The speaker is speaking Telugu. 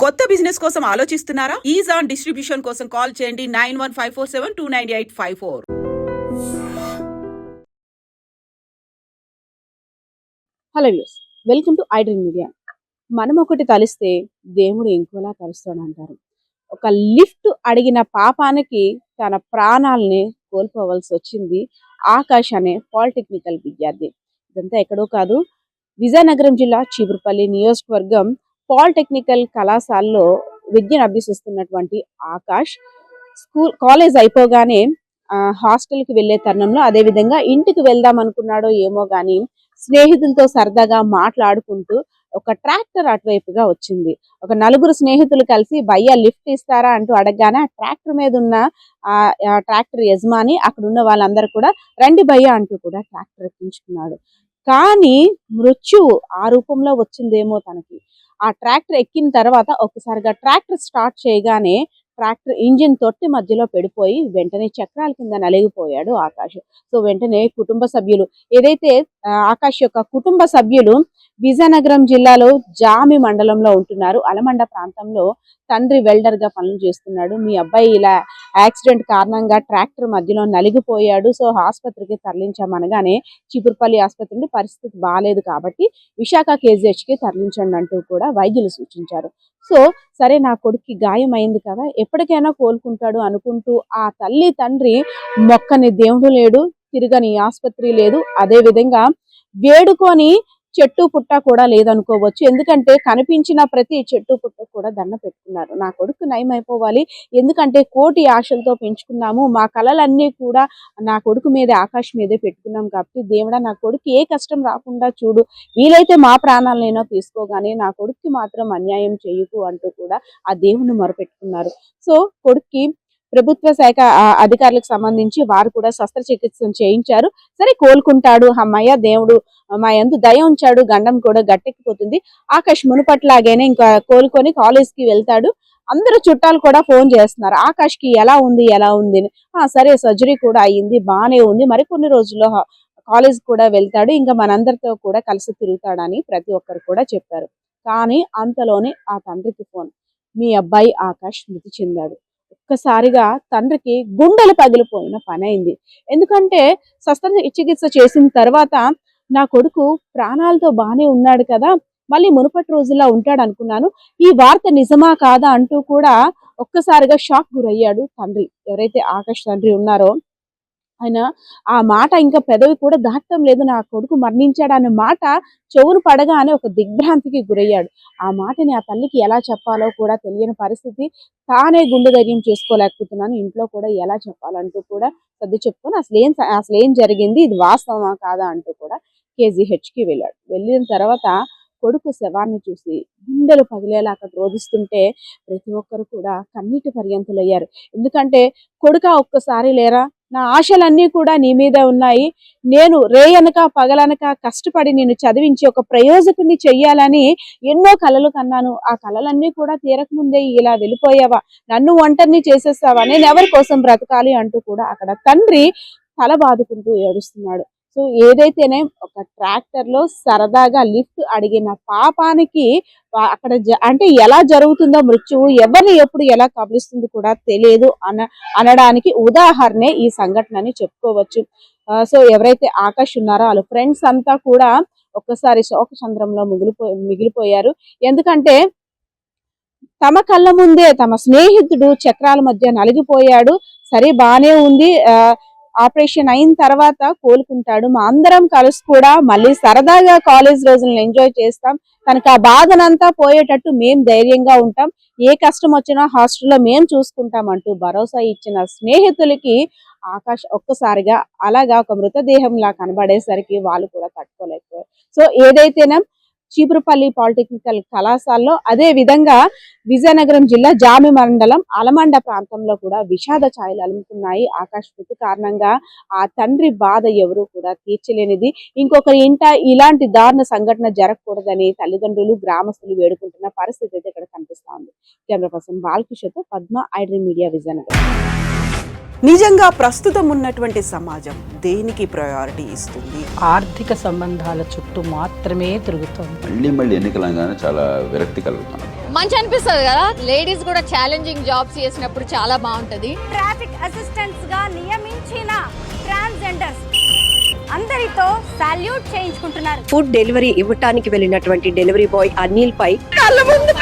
కొత్త బిజినెస్ కోసం ఆలోచిస్తున్నారా? ఈజాన్ డిస్ట్రిబ్యూషన్ కోసం కాల్ చేయండి 9154729854. Hello views, welcome to iDream media. మనం ఒకటి తలిస్తే దేవుడు ఇంకోలా కలుస్తాడంటారు. ఒక లిఫ్ట్ అడిగిన పాపానికి తన ప్రాణాలని కోల్పోవలసి వచ్చింది ఆకాష్ అనే పాలిటెక్నికల్ విద్యార్థి. ఇదంతా ఎక్కడో కాదు, విజయనగరం జిల్లా చీపురుపల్లి నియోజకవర్గం పాలిటెక్నికల్ కళాశాలలో విద్యను అభ్యసిస్తున్నటువంటి ఆకాష్ కాలేజ్ అయిపోగానే హాస్టల్కి వెళ్ళే తరుణంలో, అదేవిధంగా ఇంటికి వెళ్దాం అనుకున్నాడో ఏమో కానీ స్నేహితులతో సరదాగా మాట్లాడుకుంటూ ఒక ట్రాక్టర్ అటువైపుగా వచ్చింది. ఒక నలుగురు స్నేహితులు కలిసి భయ్యా లిఫ్ట్ ఇస్తారా అంటూ అడగగానే ఆ ట్రాక్టర్ మీద ఉన్న ఆ ట్రాక్టర్ యజమాని అక్కడ ఉన్న వాళ్ళందరూ కూడా రండి భయ్యా అంటూ కూడా ట్రాక్టర్ ఎక్కించుకున్నాడు. కానీ మృత్యువు ఆ రూపంలో వచ్చిందేమో తనకి. ఆ ట్రాక్టర్ ఎక్కిన తర్వాత ఒక్కసారిగా ట్రాక్టర్ స్టార్ట్ చేయగానే ట్రాక్టర్ ఇంజిన్ తొట్టి మధ్యలో పెడిపోయి వెంటనే చక్రాల కింద నలిగిపోయాడు ఆకాష్. సో వెంటనే కుటుంబ సభ్యులు, ఏదైతే ఆకాష్ యొక్క కుటుంబ సభ్యులు విజయనగరం జిల్లాలో జామి మండలంలో ఉంటున్నారు. అలమండ ప్రాంతంలో తండ్రి వెల్డర్ గా పనులు చేస్తున్నాడు. మీ అబ్బాయి ఇలా యాక్సిడెంట్ కారణంగా ట్రాక్టర్ మధ్యలో నలిగిపోయాడు, సో ఆసుపత్రికి తరలించామనగానే చీపురుపల్లి ఆసుపత్రి నుండి పరిస్థితి బాగాలేదు కాబట్టి విశాఖ కేజీహెచ్కి తరలించండి అంటూ కూడా వైద్యులు సూచించారు. సో సరే, నా కొడుక్కి గాయం అయింది కదా, ఎప్పటికైనా కోలుకుంటాడు అనుకుంటూ ఆ తల్లి తండ్రి మొక్కని దేవుడు లేడు, తిరగని ఆసుపత్రి లేదు, అదే విధంగా వేడుకొని చెట్టు పుట్ట కూడా లేదనుకోవచ్చు. ఎందుకంటే కనిపించిన ప్రతి చెట్టు పుట్ట కూడా దండ పెట్టుకున్నారు. నా కొడుకు నయం అయిపోవాలి, ఎందుకంటే కోటి ఆశలతో పెంచుకున్నాము, మా కళలన్నీ కూడా నా కొడుకు మీద ఆకాశ్ మీదే పెట్టుకున్నాం కాబట్టి దేవుడా నా కొడుకు ఏ కష్టం రాకుండా చూడు, వీలైతే మా ప్రాణాలైనా తీసుకోగానే నా కొడుక్కి మాత్రం అన్యాయం చేయకు అంటూ కూడా ఆ దేవుని మొరపెట్టుకున్నారు. సో కొడుక్కి ప్రభుత్వ శాఖ అధికారులకు సంబంధించి వారు కూడా శస్త్రచికిత్స చేయించారు. సరే కోలుకుంటాడు, అమ్మయ్య దేవుడు మా యందు దయ ఉంచాడు, గండం కూడా గట్టెక్కిపోతుంది, ఆకాష్ మునుపట్లాగేనే ఇంకా కోలుకొని కాలేజ్కి వెళ్తాడు. అందరూ చుట్టాలు కూడా ఫోన్ చేస్తున్నారు, ఆకాష్కి ఎలా ఉంది అని. సరే సర్జరీ కూడా అయ్యింది, బాగానే ఉంది, మరికొన్ని రోజుల్లో కాలేజ్ కూడా వెళ్తాడు, ఇంకా మనందరితో కూడా కలిసి తిరుగుతాడని ప్రతి ఒక్కరు కూడా చెప్పారు. కానీ అంతలోనే ఆ తండ్రికి ఫోన్, మీ అబ్బాయి ఆకాష్ మృతి చెందాడు. ఒక్కసారిగా తండ్రికి గుండెలు పగిలిపోయిన పని అయింది. ఎందుకంటే శస్త్రచికిత్స చేసిన తర్వాత నా కొడుకు ప్రాణాలతో బాగానే ఉన్నాడు కదా, మళ్ళీ మునుపటి రోజుల్లో ఉంటాడు అనుకున్నాను, ఈ వార్త నిజమా కాదా అంటూ కూడా ఒక్కసారిగా షాక్ గురయ్యాడు తండ్రి. ఎవరైతే ఆకాష్ తండ్రి ఉన్నారో ఆయన ఆ మాట ఇంకా పెదవి కూడా దాటం లేదు, నా కొడుకు మరణించాడు అనే మాట చెవును పడగానే ఒక దిగ్భ్రాంతికి గురయ్యాడు. ఆ మాటని ఆ తల్లికి ఎలా చెప్పాలో కూడా తెలియని పరిస్థితి, తానే గుండె ధైర్యం చేసుకోలేకపోతున్నాను, ఇంట్లో కూడా ఎలా చెప్పాలంటూ కూడా సర్ది చెప్పుకొని అసలేం జరిగింది, ఇది వాస్తవమా కాదా అంటూ కూడా కేజీహెచ్కి వెళ్ళాడు. వెళ్ళిన తర్వాత కొడుకు శవాన్ని చూసి గుండెలు పగిలేలా అక్కడ రోధిస్తుంటే ప్రతి ఒక్కరు కూడా కన్నీటి పర్యంతులయ్యారు. ఎందుకంటే కొడుక ఒక్కసారి లేరా, నా ఆశలన్నీ కూడా నీ మీద ఉన్నాయి, నేను రేయనక పగలనక కష్టపడి నేను చదివించి ఒక ప్రయోజకుని చెయ్యాలని ఎన్నో కలలు కన్నాను, ఆ కలలన్నీ కూడా తీరకముందే ఇలా వెళ్ళిపోయావా, నన్ను ఒంటరిని చేసేస్తావా, నేను ఎవరి కోసం బ్రతకాలి అంటూ కూడా అక్కడ తండ్రి తల బాదుకుంటూ ఏడుస్తున్నాడు. సో ఏదైతేనే ఒక ట్రాక్టర్ లో సరదాగా లిఫ్ట్ అడిగిన పాపానికి అక్కడ అంటే ఎలా జరుగుతుందో మృత్యువు ఎవరిని ఎప్పుడు ఎలా కబలిస్తుందో కూడా తెలియదు అనడానికి ఉదాహరణే ఈ సంఘటన అని చెప్పుకోవచ్చు. సో ఎవరైతే ఆకాష్ ఉన్నారో వాళ్ళ ఫ్రెండ్స్ అంతా కూడా ఒక్కసారి శోకచంద్రంలో మిగిలిపోయారు. ఎందుకంటే తమ కళ్ళ ముందే తమ స్నేహితుడు చక్రాల మధ్య నలిగిపోయాడు. సరే బానే ఉంది, ఆపరేషన్ అయిన తర్వాత కోలుకుంటాడు, మా అందరం కలిసి కూడా మళ్ళీ సరదాగా కాలేజ్ రోజులను ఎంజాయ్ చేస్తాం, తనకు ఆ బాధనంతా పోయేటట్టు మేం ధైర్యంగా ఉంటాం, ఏ కష్టం వచ్చినా హాస్టల్లో మేం చూసుకుంటాం అంటూ భరోసా ఇచ్చిన స్నేహితులకి ఆకాష్ ఒక్కసారిగా అలాగా ఒక మృతదేహంలా కనబడేసరికి వాళ్ళు కూడా తట్టుకోలేకపోయారు. సో ఏదైతేనే చీపురుపల్లి పాలిటెక్నికల్ కళాశాలలో, అదే విధంగా విజయనగరం జిల్లా జామి మండలం అలమండ ప్రాంతంలో కూడా విషాద ఛాయలు అలుముతున్నాయి. ఆకాష్ మృతి కారణంగా ఆ తండ్రి బాధ ఎవరు కూడా తీర్చలేనిది. ఇంకొకరి ఇంట ఇలాంటి దారుణ సంఘటన జరగకూడదని తల్లిదండ్రులు గ్రామస్తులు వేడుకుంటున్న పరిస్థితి అయితే ఇక్కడ కనిపిస్తా ఉంది. కెమెరా పర్సన్ బాలకిషోర్తో పద్మ, ఐడ్రీమ్ మీడియా, విజయనగరం. నిజంగా ప్రస్తుతం ఉన్నటువంటి సమాజం దేనికి ప్రయారిటీ ఇస్తుంది? ఆర్థిక సంబంధాల చుట్టూ మాత్రమే తిరుగుతోంది. మళ్ళీ ఎన్నికలంగానే చాలా విరక్తి కలుగుతాను. మంచి అనిపిస్తుంది కదా, లేడీస్ కూడా ఛాలెంజింగ్ జాబ్స్ చేసినప్పుడు చాలా బాగుంటది. ట్రాఫిక్ అసిస్టెంట్స్ గా నియమించిన ట్రాన్స్జెండర్స్ అందరితో సాల్యూట్ చేయించుకుంటున్నారు. ఫుడ్ డెలివరీ ఇవ్వటానికి వెళ్ళినటువంటి డెలివరీ బాయ్ అనిల్ పై కళ్ళ ముందు